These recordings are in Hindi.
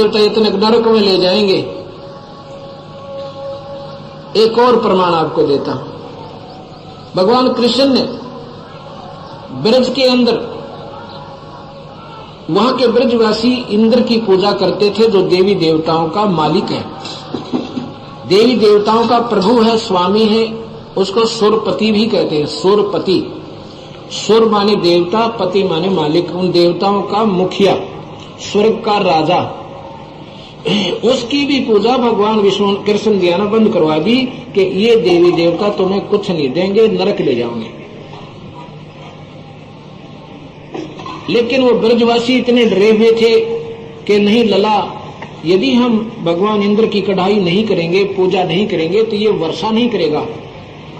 देवता इतने नरक में ले जाएंगे। एक और प्रमाण आपको देता हूं। भगवान कृष्ण ने ब्रज के अंदर, वहां के ब्रजवासी इंद्र की पूजा करते थे, जो देवी देवताओं का मालिक है, देवी देवताओं का प्रभु है, स्वामी है। उसको सुरपति भी कहते हैं। सुरपति, सुर माने देवता, पति माने मालिक, उन देवताओं का मुखिया, स्वर्ग का राजा। उसकी भी पूजा भगवान विष्णु कृष्ण जी ने बंद करवा दी कि ये देवी देवता तुम्हें कुछ नहीं देंगे, नरक ले जाओगे। लेकिन वो ब्रजवासी इतने डरे हुए थे कि नहीं लला, यदि हम भगवान इंद्र की कढ़ाई नहीं करेंगे, पूजा नहीं करेंगे, तो ये वर्षा नहीं करेगा,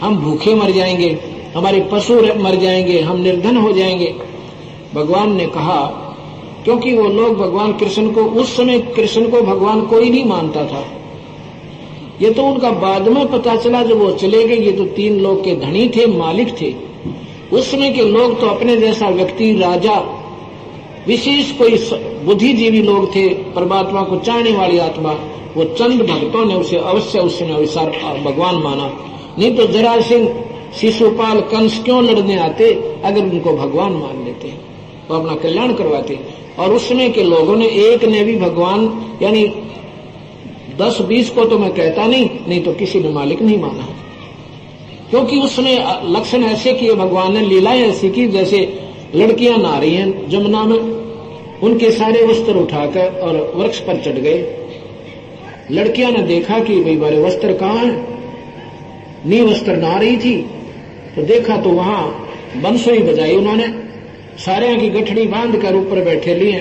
हम भूखे मर जाएंगे, हमारे पशु मर जाएंगे, हम निर्धन हो जाएंगे। भगवान ने कहा, क्योंकि वो लोग भगवान कृष्ण को, उस समय कृष्ण को भगवान कोई नहीं मानता था। ये तो उनका बाद में पता चला जब वो चले गए। ये तो 3 लोग के धनी थे, मालिक थे। उस समय के लोग तो अपने जैसा व्यक्ति, राजा, विशेष कोई बुद्धिजीवी लोग थे, परमात्मा को चाहने वाली आत्मा, वो चंद भक्तों ने उसे अवश्य उस समय अवसर भगवान माना। नहीं तो जरासिंह, शिशुपाल, कंस क्यों लड़ने आते अगर उनको भगवान मान लेते, वो अपना कल्याण करवाते। और उस समय के लोगों ने एक ने भी भगवान, यानी 10-20 को तो मैं कहता नहीं तो किसी ने मालिक नहीं माना। क्योंकि उस समय लक्षण ऐसे किए भगवान ने, लीलाएं ऐसी की जैसे लड़कियां नहा रही हैं जमुना में, उनके सारे वस्त्र उठाकर और वृक्ष पर चढ़ गए। लड़कियां ने देखा कि भाई हमारे वस्त्र कहाँ हैं, नी वस्त्र नहा रही थी, तो देखा तो वहां बंसुरी बजाई उन्होंने, सारे की गठड़ी बांध कर ऊपर बैठे लिए।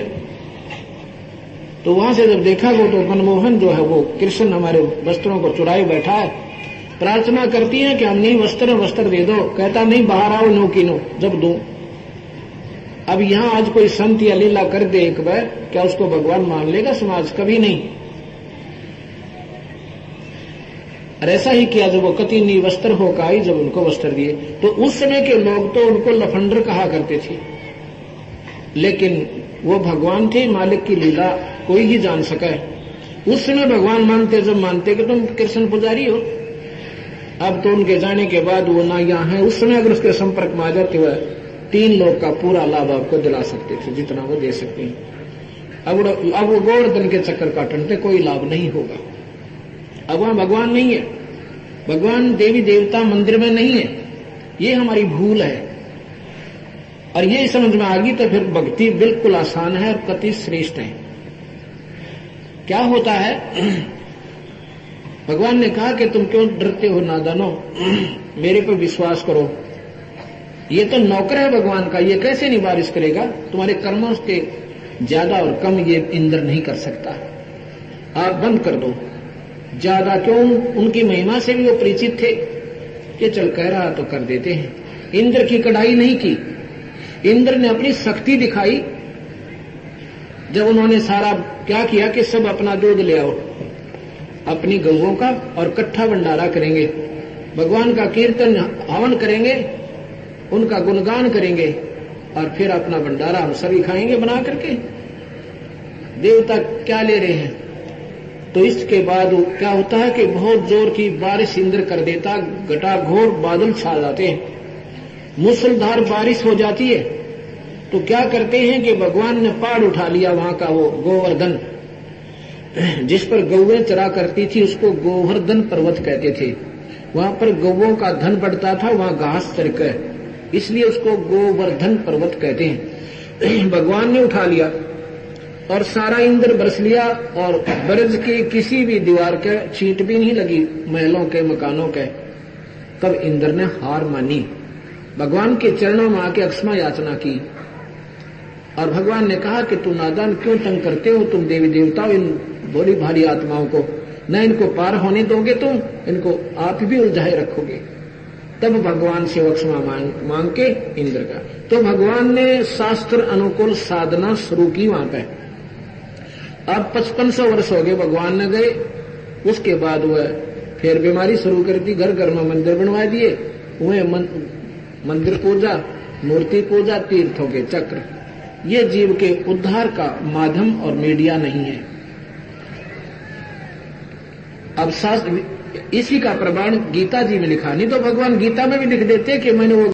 तो वहां से जब देखा वो, तो मनमोहन जो है वो कृष्ण हमारे वस्त्रों को चुराए बैठा है। प्रार्थना करती है कि हम नहीं वस्त्र दे दो, कहता नहीं बाहर आओ, नो की नो, जब दूं। अब यहां आज कोई संत या लीला कर दे एक बार, क्या उसको भगवान मान लेगा समाज? कभी नहीं। और ऐसा ही किया जब वो कति नी वस्त्र होकर आई, जब उनको वस्त्र दिए, तो उस समय के लोग तो उनको लफंडर कहा करते थे। लेकिन वो भगवान थे, मालिक की लीला कोई ही जान सका है। उस समय भगवान मानते, जब मानते कि तुम कृष्ण पुजारी हो। अब तो उनके जाने के बाद वो ना यहाँ है। उस समय अगर उसके संपर्क में आ जाते हुए 3 लोग का पूरा लाभ आपको दिला सकते थे, जितना वो दे सकते हैं। अब वो गोवर्धन के चक्कर काटने कोई लाभ नहीं होगा। अब वहां भगवान नहीं है, भगवान देवी देवता मंदिर में नहीं है। ये हमारी भूल है, और ये समझ में आ गई तो फिर भक्ति बिल्कुल आसान है और कति श्रेष्ठ है। क्या होता है, भगवान ने कहा कि तुम क्यों डरते हो नादानो, मेरे पर विश्वास करो। ये तो नौकर है भगवान का, ये कैसे नहीं बारिश करेगा? तुम्हारे कर्मों के ज्यादा और कम ये इंद्र नहीं कर सकता। आप बंद कर दो। ज्यादा क्यों, उनकी महिमा से भी वो परिचित थे कि चल कह रहा तो कर देते हैं। इंद्र की कढ़ाई नहीं की, इंद्र ने अपनी शक्ति दिखाई। जब उन्होंने सारा क्या किया कि सब अपना दूध ले आओ, अपनी गौओं का, और इकट्ठा भंडारा करेंगे, भगवान का कीर्तन हवन करेंगे, उनका गुणगान करेंगे, और फिर अपना भंडारा हम सभी खाएंगे बना करके। देवता क्या ले रहे हैं? तो इसके बाद क्या होता है कि बहुत जोर की बारिश इंद्र कर देता, घटाघोर बादल छा जाते हैं, मूसलधार बारिश हो जाती है। तो क्या करते हैं कि भगवान ने पहाड़ उठा लिया, वहां का वो गोवर्धन, जिस पर गौएं चरा करती थी, उसको गोवर्धन पर्वत कहते थे। वहां पर गौओं का धन बढ़ता था, वहां घास चरकर, इसलिए उसको गोवर्धन पर्वत कहते हैं। भगवान ने उठा लिया और सारा इंद्र बरस लिया, और ब्रज की किसी भी दीवार के छींट भी नहीं लगी, महलों के, मकानों के। तब इंद्र ने हार मानी, भगवान के चरणों में आके अक्षमा याचना की, और भगवान ने कहा कि तुम नादान क्यों तंग करते हो, तुम देवी देवताओं, इन भोली भारी आत्माओं को न इनको पार होने दोगे, तुम इनको आप भी उलझाए रखोगे। तब भगवान से क्षमा मांग के इंद्र का, तो भगवान ने शास्त्र अनुकूल साधना शुरू की वहां पे। अब 5500 वर्ष हो गए भगवान ने गए। उसके बाद वह फिर बीमारी शुरू कर दी, घर घर में मंदिर बनवा दिए, वह मंदिर पूजा, मूर्ति पूजा, तीर्थों के चक्र। ये जीव के उद्धार का माध्यम और मीडिया नहीं है। अब शास्त्र इसी का प्रमाण गीता जी में लिखा, नहीं तो भगवान गीता में भी लिख देते कि मैंने वो